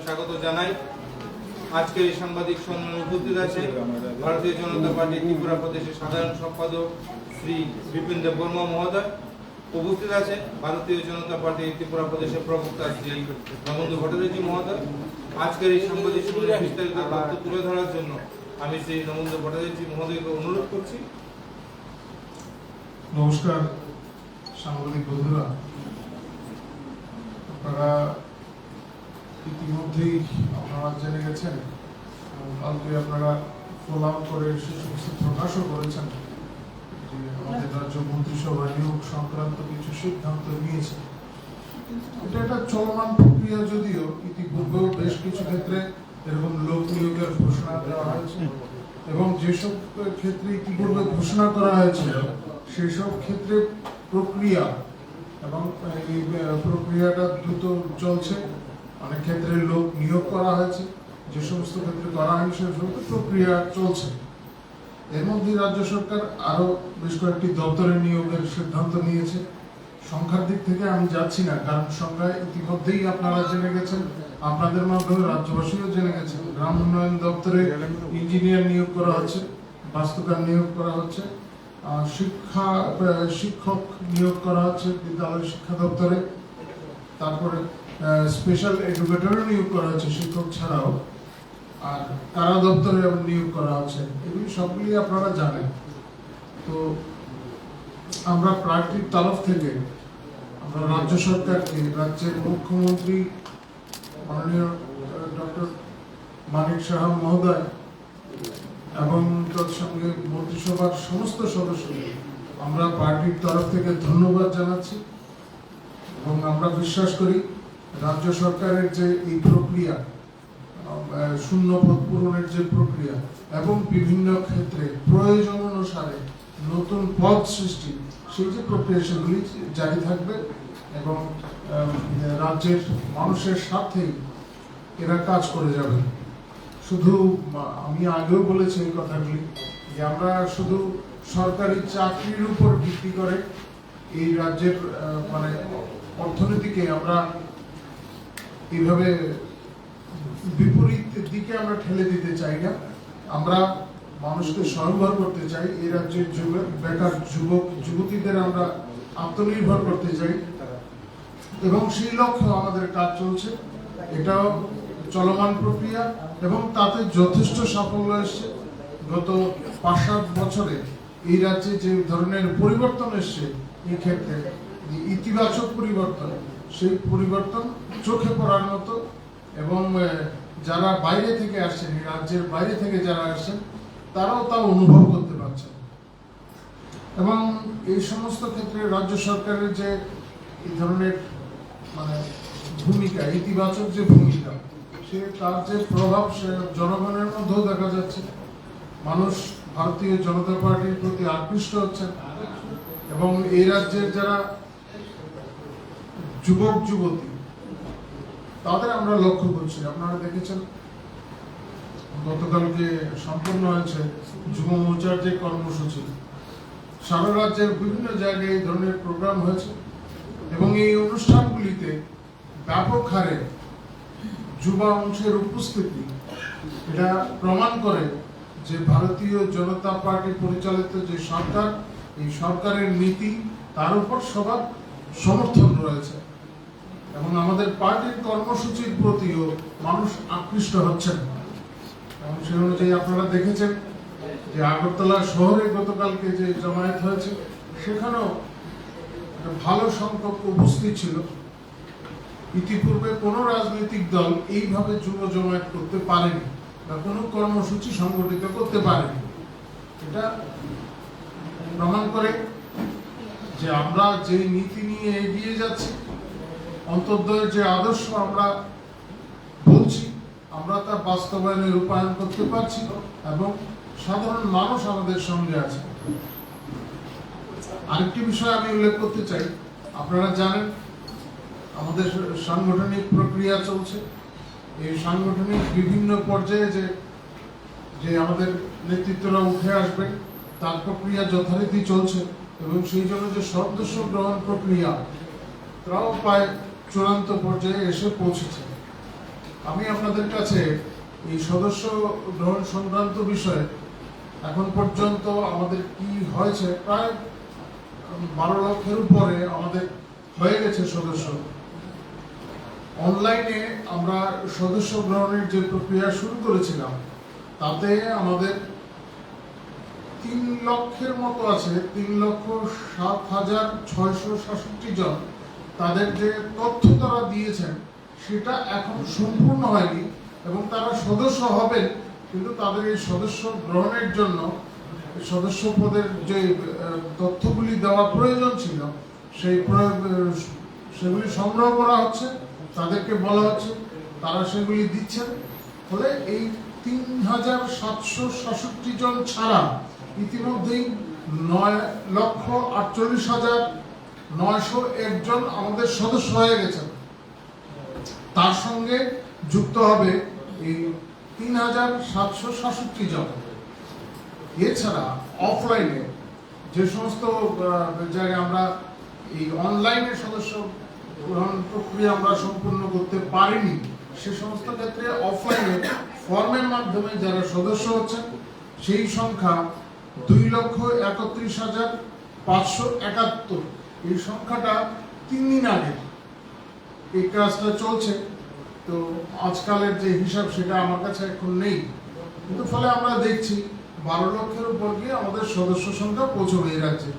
স্বাগত জানাই। আজকের এই সাংবাদিক সম্মেলনে উপস্থিত আছে ভারতীয় জনতা পার্টি ত্রিপুরা প্রদেশের সাধারণ সম্পাদক শ্রী বিপিন দেববর্মা মহোদয়। উপস্থিত আছে ভারতীয় জনতা পার্টি ত্রিপুরা প্রদেশের প্রবক্তা শ্রী নমন্দু ভট্টাচার্য মহোদয়। আজকের এই সাংবাদিক সম্মেলনে বিস্তারিত তথ্য তুলে ধরার জন্য আমি শ্রী নমন্দু ভট্টাচার্য মহোদয়কে অনুরোধ করছি। নমস্কার সাংবাদিক বন্ধুরা, আপনারা ইতিমধ্যেই জেনে গেছেন, কালকে আপনারা ফলাম করে সে সমস্ত প্রকাশও করেছেন যে আমাদের রাজ্য মন্ত্রিসভা নিয়োগ সংক্রান্ত কিছু সিদ্ধান্ত নিয়েছে। এটা একটা চলমান প্রক্রিয়া, যদিও ইতিপূর্বেও বেশ কিছু ক্ষেত্রে এরকম লোক নিয়োগের ঘোষণা দেওয়া হয়েছে এবং যেসব ক্ষেত্রে ইতিপূর্বে ঘোষণা করা হয়েছিল সেই সব ক্ষেত্রে প্রক্রিয়া এবং এই প্রক্রিয়াটা দ্রুত চলছে। অনেক ক্ষেত্রে লোক নিয়োগ করা হয়েছে, যে সমস্ত ক্ষেত্রে করা হয়নি সে সমস্ত প্রক্রিয়া চলছে। এর মধ্যে রাজ্য সরকার আরো বেশ কয়েকটি দপ্তরের নিয়োগের সিদ্ধান্ত নিয়েছে। সংখ্যার দিক থেকে আমি যাচ্ছি না, কারণ সংখ্যা ইতিমধ্যেই আপনারা জেনে গেছেন, আপনাদের মাধ্যমে রাজ্যবাসীও জেনে গেছেন। গ্রাম উন্নয়ন দপ্তরে ইঞ্জিনিয়ার নিয়োগ করা হচ্ছে, বাস্তুকার নিয়োগ করা হচ্ছে, শিক্ষক নিয়োগ করা হচ্ছে বিদ্যালয় শিক্ষা দপ্তরে, তারপরে স্পেশাল এডুকেটর নিয়োগ করা হচ্ছে শিক্ষক ছাড়াও, আর কারা দপ্তরে নিয়োগ করা হচ্ছে। এগুলি সবগুলি আপনারা জানেন। তো আমরা পার্টির তরফ থেকে আমরা রাজ্য সরকারকে, রাজ্যের মুখ্যমন্ত্রী মাননীয় ডক্টর মানিক সাহা মহোদয় এবং তৎসঙ্গে মন্ত্রিসভার সমস্ত সদস্যদের আমরা পার্টির তরফ থেকে ধন্যবাদ জানাচ্ছি এবং আমরা বিশ্বাস করি রাজ্য সরকারের যে এই প্রক্রিয়া, শূন্য পদ পূরণের যে প্রক্রিয়া এবং বিভিন্ন ক্ষেত্রে প্রয়োজন অনুসারে নতুন পদ সৃষ্টি, সেই যে প্রক্রিয়া সেগুলি জারি থাকবে এবং রাজ্যের মানুষের স্বার্থেই এরা কাজ করে যাবে। শুধু আমি আগেও বলেছি এই কথাগুলি যে আমরা শুধু সরকারি চাকরির উপর ভিত্তি করে এই রাজ্যের অর্থনীতিকে আমরা এইভাবে বিপরীত দিকে আমরা ঠেলে দিতে চাই না। আমরা মানুষকে স্বয়ংভর করতে চাই, এই রাজ্যের বেকার যুবক যুবতীদের আমরা আত্মনির্ভর করতে চাই এবং সেই লক্ষ্যে আমাদের কাজ চলছে। এটাও চলমান প্রক্রিয়া এবং তাতে যথেষ্ট সাফল্য এসছে। গত ৫-৭ বছরে এই রাজ্যে যে ধরনের পরিবর্তন এসছে, এই ক্ষেত্রে ইতিবাচক পরিবর্তন, সেই পরিবর্তন চোখে পড়ার মতো এবং যারা বাইরে থেকে আসছেন, এই রাজ্যের বাইরে থেকে যারা আসছেন তারাও তা অনুভব করতে পারছেন। এবং এই সমস্ত ক্ষেত্রে রাজ্য সরকারের যে এই ধরনের ভূমিকা, ইতিবাচক যে ভূমিকা, তার যে প্রভাব সে জনগণের মধ্যেও দেখা যাচ্ছে। মানুষ ভারতীয় জনতা পার্টির প্রতি আকৃষ্ট হচ্ছেন এবং এই রাজ্যের যারা যুবক যুবতী তাদের আমরা লক্ষ্য করছি। আপনারা দেখেছেন গতকালকে সম্পন্ন হয়েছে যুব মোর্চার যে কর্মসূচি, সারা রাজ্যের বিভিন্ন জায়গায় এই ধরনের প্রোগ্রাম হয়েছে এবং এই অনুষ্ঠানগুলিতে ব্যাপক হারে যুবা অংশের উপস্থিতি এটা প্রমাণ করে যে ভারতীয় জনতা পার্টি পরিচালিত যে সরকার, এই সরকারের নীতি, তার উপর সবার সমর্থন রয়েছে এবং আমাদের পার্টির কর্মসূচির প্রতিও মানুষ আকৃষ্ট হচ্ছেন। এবং সে অনুযায়ী আপনারা দেখেছেন যে আগরতলা শহরে গতকালকে যে জমায়েত হয়েছে, সেখানেও ভালো সংখ্যক উপস্থিত ছিল। ইতিপূর্বে কোন রাজনৈতিক দল এইভাবে যুব জমায়েত করতে পারেনি বা কোনো কর্মসূচি সংগঠিত করতে পারেনি। এটা প্রমাণ করে যে আমরা যে নীতি নিয়ে এগিয়ে যাচ্ছি, অন্তর্দয়ের যে আদর্শ আমরা বলছি, আমরা তা বাস্তবায়নে রূপায়ণ করতে পারছি এবং সাধারণ মানুষ আমাদের সঙ্গে আছে। আরেকটি বিষয় আমি উল্লেখ করতে চাই, আপনারা জানেন আমাদের সাংগঠনিক প্রক্রিয়া চলছে। এই সাংগঠনিক বিভিন্ন পর্যায়ে যে আমাদের নেতৃত্বরা উঠে আসবে, তার প্রক্রিয়া যথারীতি চলছে এবং সেই জন্য যে সদস্য গ্রহণ প্রক্রিয়া তাও প্রায় চূড়ান্ত পর্যায়ে এসে পৌঁছেছে। আমি আপনাদের কাছে এই সদস্য গ্রহণ সংক্রান্ত বিষয়ে এখন পর্যন্ত আমাদের কি হয়েছে, প্রায় 12 লক্ষের উপরে আমাদের হয়ে গেছে সদস্য। অনলাইনে আমরা সদস্য গ্রহণের যে প্রক্রিয়া শুরু করেছিলাম তাতে আমাদের 3 লক্ষের মতো আছে, 3,07,667 জন। তাদের যে তথ্য তারা দিয়েছেন সেটা এখন সম্পূর্ণ হয়নি এবং তারা সদস্য হবেন, কিন্তু তাদের এই সদস্য গ্রহণের জন্য সদস্য পদের যে তথ্যগুলি দেওয়া প্রয়োজন ছিল সেগুলি সংগ্রহ করা হচ্ছে, তাদেরকে বলা হচ্ছে, তারা সেগুলি দিচ্ছেন। ফলে এই 3,767 জন ছাড়া ইতিমধ্যেই 9,48,901 জন আমাদের সদস্য হয়ে গেছেন। তার সঙ্গে যুক্ত হবে এই 3,767 জন। এছাড়া অফলাইনে যে সমস্ত জায়গায় আমরা এই অনলাইনে সদস্য গ্রহণ প্রক্রিয়া আমরা সম্পূর্ণ করতে পারিনি, সে সমস্ত ক্ষেত্রে অফলাইনে ফর্মের মাধ্যমে যারা সদস্য হচ্ছেন সেই সংখ্যা 2,31,571। এই সংখ্যাটা 3 দিন আগে এই কাজটা চলছে, তো আজকালের যে হিসাব সেটা আমার কাছে এখন নেই, কিন্তু ফলে আমরা দেখছি 12 লক্ষের উপর গিয়ে আমাদের সদস্য সংখ্যা পৌঁছবে এই রাজ্যে।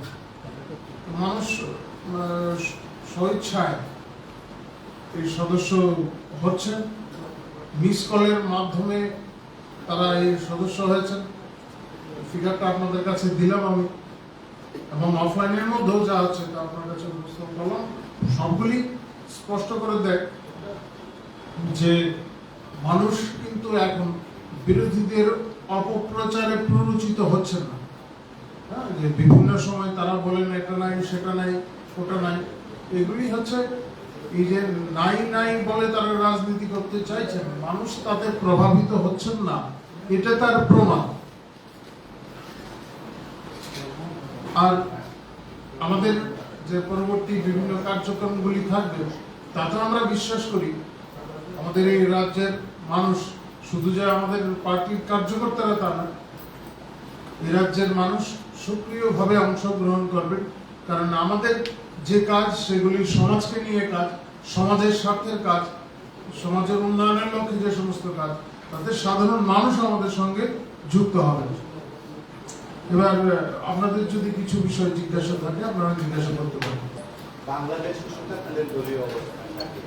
মানুষ স্বেচ্ছায় এই সদস্য হচ্ছেন, মিস কলের মাধ্যমে তারা এই সদস্য হয়েছেন। ফিগারটা আপনাদের কাছে দিলাম আমি, এবং অফলাইনের মধ্যেও যা আছে তা আপনার কাছে উপস্থাপন করলাম। সবগুলি স্পষ্ট করে দেয় যে মানুষ কিন্তু এখন বিরোধীদের অপপ্রচারে প্ররোচিত হচ্ছে না। যে বিভিন্ন সময় তারা বলেন এটা নাই, সেটা নাই, ওটা নাই, এগুলি হচ্ছে এই যে নাই নাই বলে তারা রাজনীতি করতে চাইছেন, মানুষ তাতে প্রভাবিত হচ্ছেন না, এটা তার প্রমাণ। আর আমাদের যে পরবর্তী বিভিন্ন কার্যক্রমগুলি থাকবে তাতে আমরা বিশ্বাস করি আমাদের এই রাজ্যের মানুষ, শুধু যে আমাদের পার্টির কার্যকর্তারা তা না, এই রাজ্যের মানুষ সক্রিয়ভাবে অংশগ্রহণ করবেন। কারণ আমাদের যে কাজ সেগুলি সমাজকে নিয়ে কাজ, সমাজের স্বার্থের কাজ, সমাজের উন্নয়নের লক্ষ্যে যে সমস্ত কাজ, তাতে সাধারণ মানুষ আমাদের সঙ্গে যুক্ত হবে। এবার আপনাদের যদি কিছু বিষয় জিজ্ঞাসা থাকে আপনারা জিজ্ঞাসা করতে পারেন। বাংলাদেশের সাথে দলীয় অবস্থান থাকে